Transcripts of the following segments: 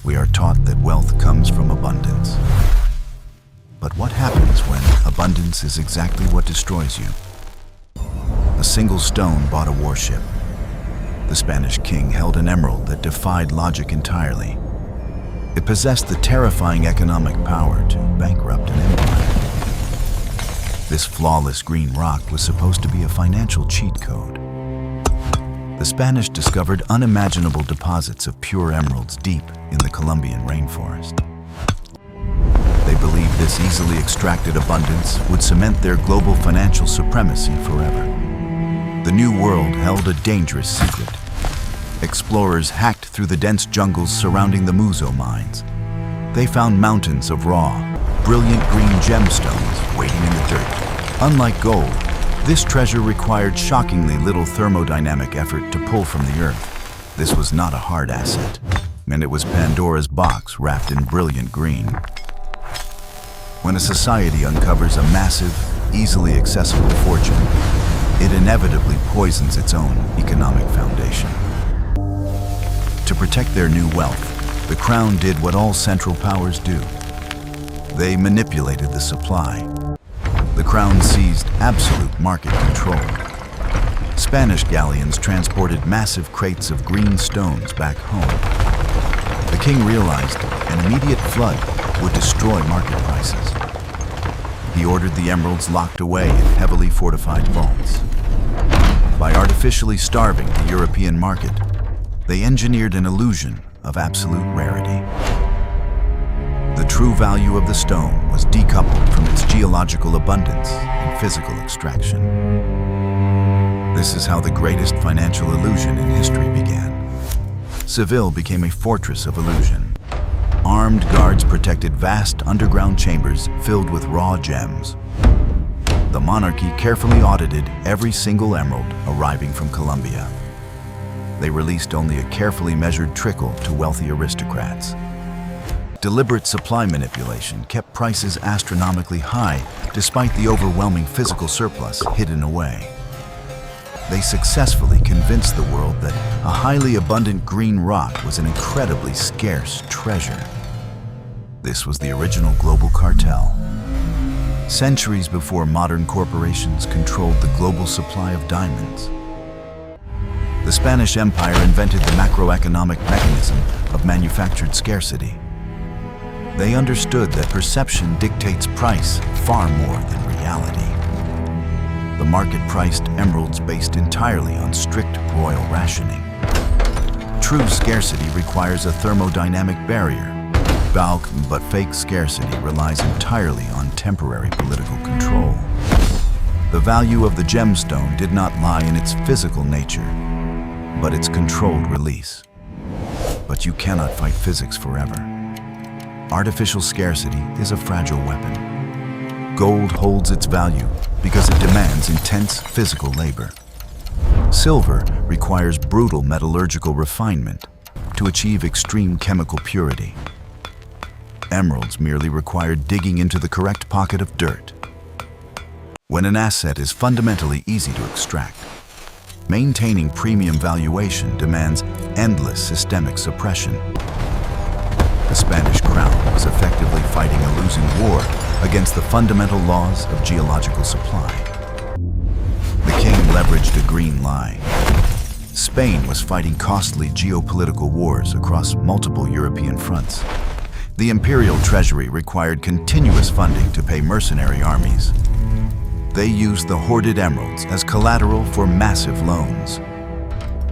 we are taught that wealth comes from abundance. But what happens when abundance is exactly what destroys you? A single stone bought a warship. The Spanish king held an emerald that defied logic entirely. It possessed the terrifying economic power to bankrupt an empire. This flawless green rock was supposed to be a financial cheat code. The Spanish discovered unimaginable deposits of pure emeralds deep in the Colombian rainforest. They believed this easily extracted abundance would cement their global financial supremacy forever. The New World held a dangerous secret. Explorers hacked through the dense jungles surrounding the Muzo mines. They found mountains of raw, brilliant green gemstones waiting in the dirt. Unlike gold, this treasure required shockingly little thermodynamic effort to pull from the earth. This was not a hard asset, and it was Pandora's box wrapped in brilliant green. When a society uncovers a massive, easily accessible fortune, it inevitably poisons its own economic foundation. To protect their new wealth, the crown did what all central powers do. They manipulated the supply. The crown seized absolute market control. Spanish galleons transported massive crates of green stones back home. The king realized an immediate flood would destroy market prices. He ordered the emeralds locked away in heavily fortified vaults. By artificially starving the European market, they engineered an illusion of absolute rarity. The true value of the stone was decoupled from its geological abundance and physical extraction. This is how the greatest financial illusion in history began. Seville became a fortress of illusion. Armed guards protected vast underground chambers filled with raw gems. The monarchy carefully audited every single emerald arriving from Colombia. They released only a carefully measured trickle to wealthy aristocrats. Deliberate supply manipulation kept prices astronomically high despite the overwhelming physical surplus hidden away. They successfully convinced the world that a highly abundant green rock was an incredibly scarce treasure. This was the original global cartel. Centuries before modern corporations controlled the global supply of diamonds. The Spanish Empire invented the macroeconomic mechanism of manufactured scarcity. They understood that perception dictates price far more than reality. The market priced emeralds based entirely on strict royal rationing. True scarcity requires a thermodynamic barrier. But fake scarcity relies entirely on temporary political control. The value of the gemstone did not lie in its physical nature, but its controlled release. But you cannot fight physics forever. Artificial scarcity is a fragile weapon. Gold holds its value because it demands intense physical labor. Silver requires brutal metallurgical refinement to achieve extreme chemical purity. Emeralds merely require digging into the correct pocket of dirt. When an asset is fundamentally easy to extract, maintaining premium valuation demands endless systemic suppression. The Spanish crown was effectively fighting a losing war against the fundamental laws of geological supply. The king leveraged a green lie. Spain was fighting costly geopolitical wars across multiple European fronts. The imperial treasury required continuous funding to pay mercenary armies. They used the hoarded emeralds as collateral for massive loans.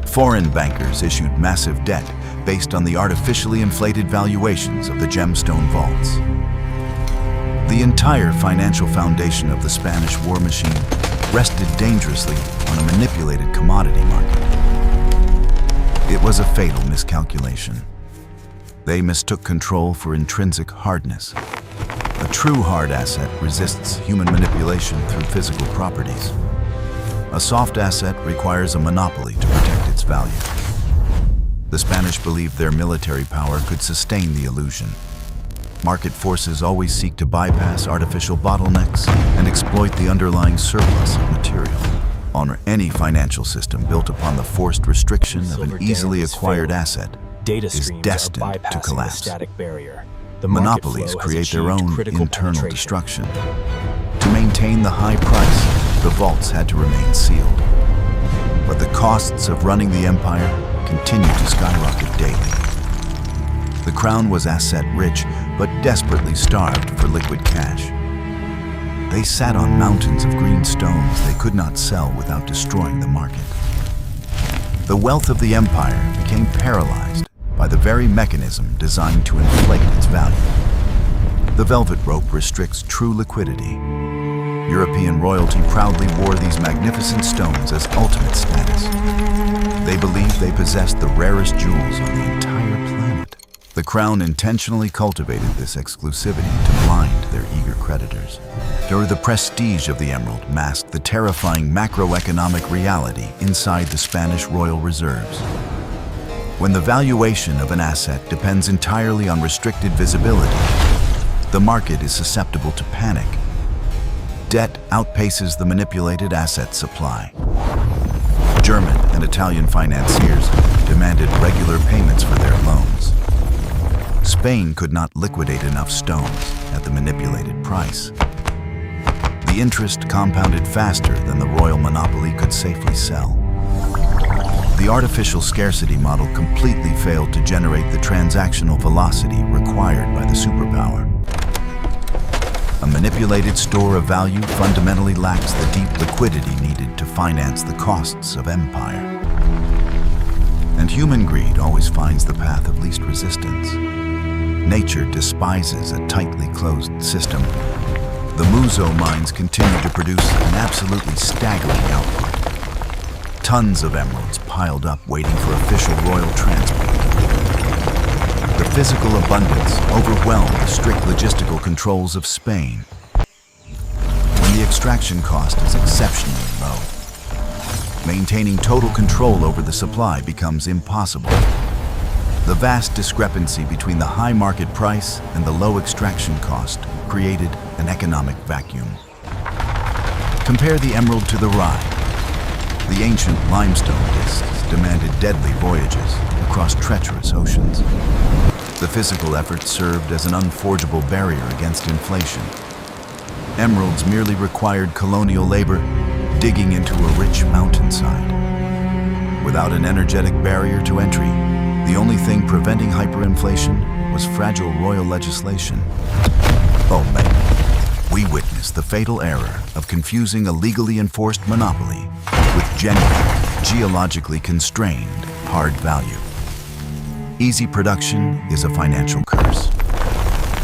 Foreign bankers issued massive debt based on the artificially inflated valuations of the gemstone vaults. The entire financial foundation of the Spanish war machine rested dangerously on a manipulated commodity market. It was a fatal miscalculation. They mistook control for intrinsic hardness. A true hard asset resists human manipulation through physical properties. A soft asset requires a monopoly to protect its value. The Spanish believed their military power could sustain the illusion. Market forces always seek to bypass artificial bottlenecks and exploit the underlying surplus of material. On any financial system built upon the forced restriction of an easily acquired asset Data is streams are destined to bypassing the collapse. static barrier. The market Monopolies flow has create their achieved own critical internal penetration. destruction. To maintain the high price, the vaults had to remain sealed. But the costs of running the empire continued to skyrocket daily. The crown was asset-rich, but desperately starved for liquid cash. They sat on mountains of green stones they could not sell without destroying the market. The wealth of the empire became paralyzed by the very mechanism designed to inflate its value. The velvet rope restricts true liquidity. European royalty proudly wore these magnificent stones as ultimate status. They believed they possessed the rarest jewels on the entire planet. The crown intentionally cultivated this exclusivity to blind their eager creditors. The prestige of the emerald masked the terrifying macroeconomic reality inside the Spanish royal reserves. When the valuation of an asset depends entirely on restricted visibility, the market is susceptible to panic. Debt outpaces the manipulated asset supply. German and Italian financiers demanded regular payments for their loans. Spain could not liquidate enough stones at the manipulated price. The interest compounded faster than the royal monopoly could safely sell. The artificial scarcity model completely failed to generate the transactional velocity required by the superpower. A manipulated store of value fundamentally lacks the deep liquidity needed to finance the costs of empire. And human greed always finds the path of least resistance. Nature despises a tightly closed system. The Muzo mines continue to produce an absolutely staggering output. Tons of emeralds piled up waiting for official royal transport. The physical abundance overwhelmed the strict logistical controls of Spain. When the extraction cost is exceptionally low, maintaining total control over the supply becomes impossible. The vast discrepancy between the high market price and the low extraction cost created an economic vacuum. Compare the emerald to the rye. The ancient limestone discs demanded deadly voyages across treacherous oceans. The physical effort served as an unforgeable barrier against inflation. Emeralds merely required colonial labor digging into a rich mountainside. Without an energetic barrier to entry, the only thing preventing hyperinflation was fragile royal legislation. Oh man, we witnessed the fatal error of confusing a legally enforced monopoly with genuine, geologically constrained hard value. Easy production is a financial curse.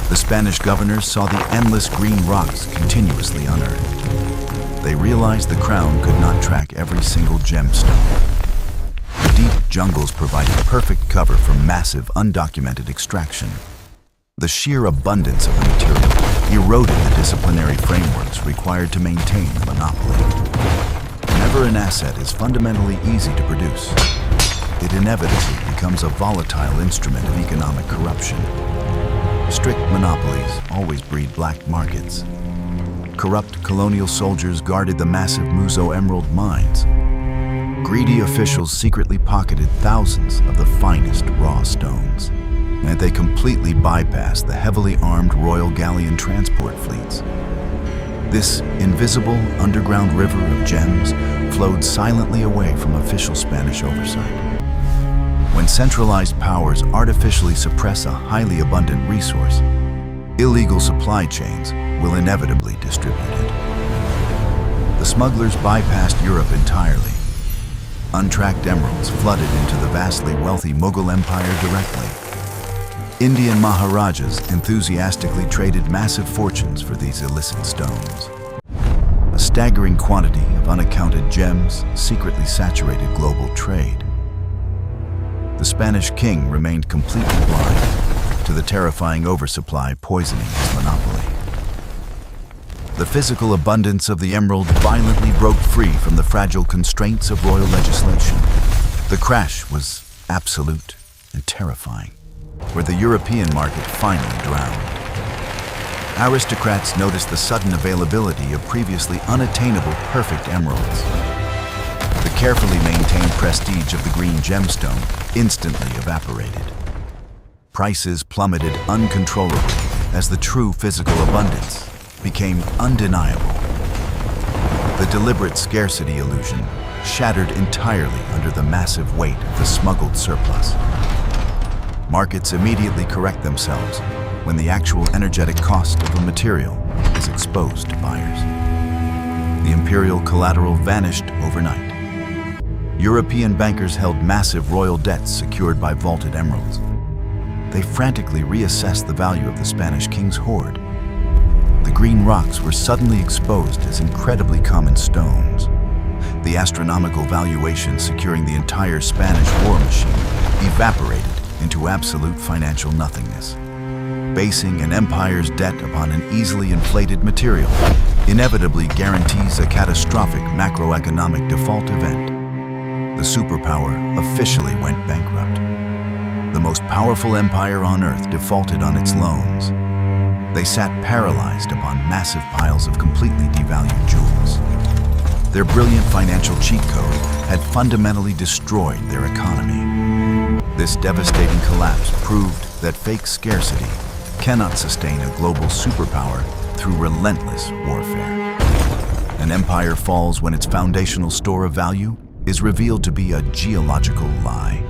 The Spanish governors saw the endless green rocks continuously unearthed. They realized the crown could not track every single gemstone. The deep jungles provided perfect cover for massive, undocumented extraction. The sheer abundance of the material eroded the disciplinary frameworks required to maintain the monopoly. Whenever an asset is fundamentally easy to produce, it inevitably becomes a volatile instrument of economic corruption. Strict monopolies always breed black markets. Corrupt colonial soldiers guarded the massive Muzo emerald mines. Greedy officials secretly pocketed thousands of the finest raw stones, and they completely bypassed the heavily armed royal galleon transport fleets. This invisible underground river of gems flowed silently away from official Spanish oversight. When centralized powers artificially suppress a highly abundant resource, illegal supply chains will inevitably distribute it. The smugglers bypassed Europe entirely. Untracked emeralds flooded into the vastly wealthy Mughal Empire directly. Indian Maharajas enthusiastically traded massive fortunes for these illicit stones. A staggering quantity of unaccounted gems secretly saturated global trade. The Spanish king remained completely blind to the terrifying oversupply poisoning his monopoly. The physical abundance of the emerald violently broke free from the fragile constraints of royal legislation. The crash was absolute and terrifying, where the European market finally drowned. Aristocrats noticed the sudden availability of previously unattainable perfect emeralds. The carefully maintained prestige of the green gemstone instantly evaporated. Prices plummeted uncontrollably as the true physical abundance became undeniable. The deliberate scarcity illusion shattered entirely under the massive weight of the smuggled surplus. Markets immediately correct themselves when the actual energetic cost of a material is exposed to buyers. The imperial collateral vanished overnight. European bankers held massive royal debts secured by vaulted emeralds. They frantically reassessed the value of the Spanish king's hoard. The green rocks were suddenly exposed as incredibly common stones. The astronomical valuation securing the entire Spanish war machine evaporated into absolute financial nothingness. Basing an empire's debt upon an easily inflated material inevitably guarantees a catastrophic macroeconomic default event. The superpower officially went bankrupt. The most powerful empire on Earth defaulted on its loans. They sat paralyzed upon massive piles of completely devalued jewels. Their brilliant financial cheat code had fundamentally destroyed their economy. This devastating collapse proved that fake scarcity cannot sustain a global superpower through relentless warfare. An empire falls when its foundational store of value is revealed to be a geological lie.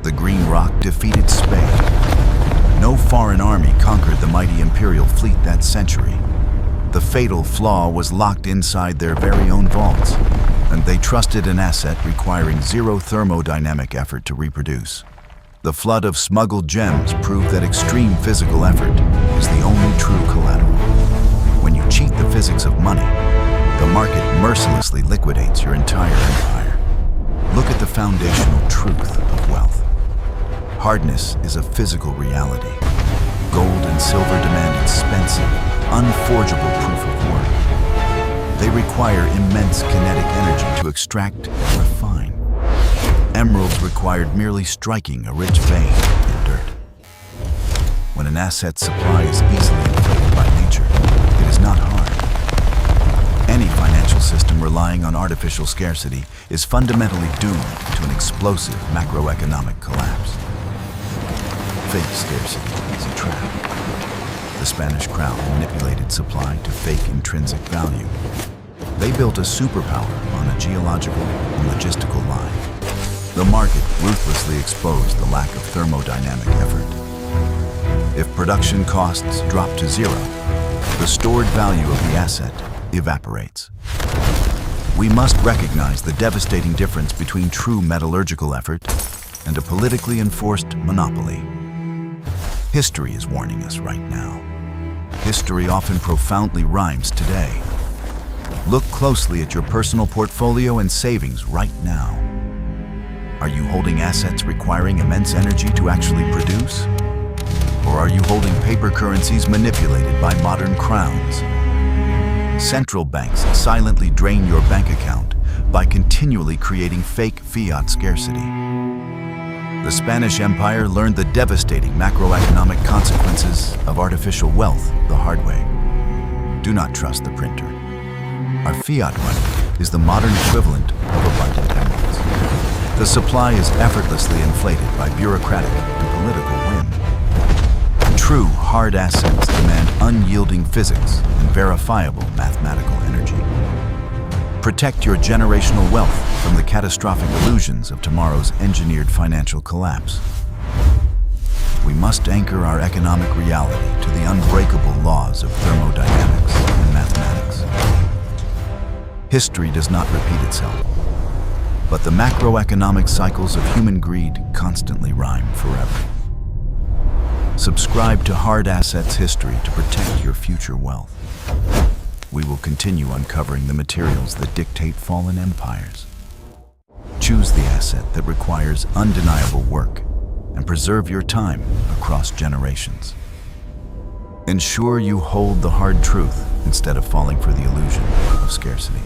The green rock defeated Spain. No foreign army conquered the mighty imperial fleet that century. The fatal flaw was locked inside their very own vaults, and they trusted an asset requiring zero thermodynamic effort to reproduce. The flood of smuggled gems proved that extreme physical effort is the only true collateral. When you cheat the physics of money, the market mercilessly liquidates your entire empire. Look at the foundational truth of wealth. Hardness is a physical reality. Gold and silver demand expensive, unforgeable proof of work. They require immense kinetic energy to extract and refine. Emeralds required merely striking a rich vein in dirt. When an asset's supply is easily inflated by nature, it is not hard. Any financial system relying on artificial scarcity is fundamentally doomed to an explosive macroeconomic collapse. Fake scarcity is a trap. The Spanish crown manipulated supply to fake intrinsic value. They built a superpower on a geological and logistical lie. The market ruthlessly exposed the lack of thermodynamic effort. If production costs drop to zero, the stored value of the asset evaporates. We must recognize the devastating difference between true metallurgical effort and a politically enforced monopoly. History is warning us right now. History often profoundly rhymes today. Look closely at your personal portfolio and savings right now. Are you holding assets requiring immense energy to actually produce? Or are you holding paper currencies manipulated by modern crowns? Central banks silently drain your bank account by continually creating fake fiat scarcity. The Spanish Empire learned the devastating macroeconomic consequences of artificial wealth the hard way. Do not trust the printer. Our fiat money is the modern equivalent of abundant emeralds. The supply is effortlessly inflated by bureaucratic and political whim. True hard assets demand unyielding physics and verifiable mathematical energy. Protect your generational wealth from the catastrophic illusions of tomorrow's engineered financial collapse. We must anchor our economic reality to the unbreakable laws of thermodynamics and mathematics. History does not repeat itself, but the macroeconomic cycles of human greed constantly rhyme forever. Subscribe to Hard Assets History to protect your future wealth. We will continue uncovering the materials that dictate fallen empires. Choose the asset that requires undeniable work and preserve your time across generations. Ensure you hold the hard truth instead of falling for the illusion of scarcity.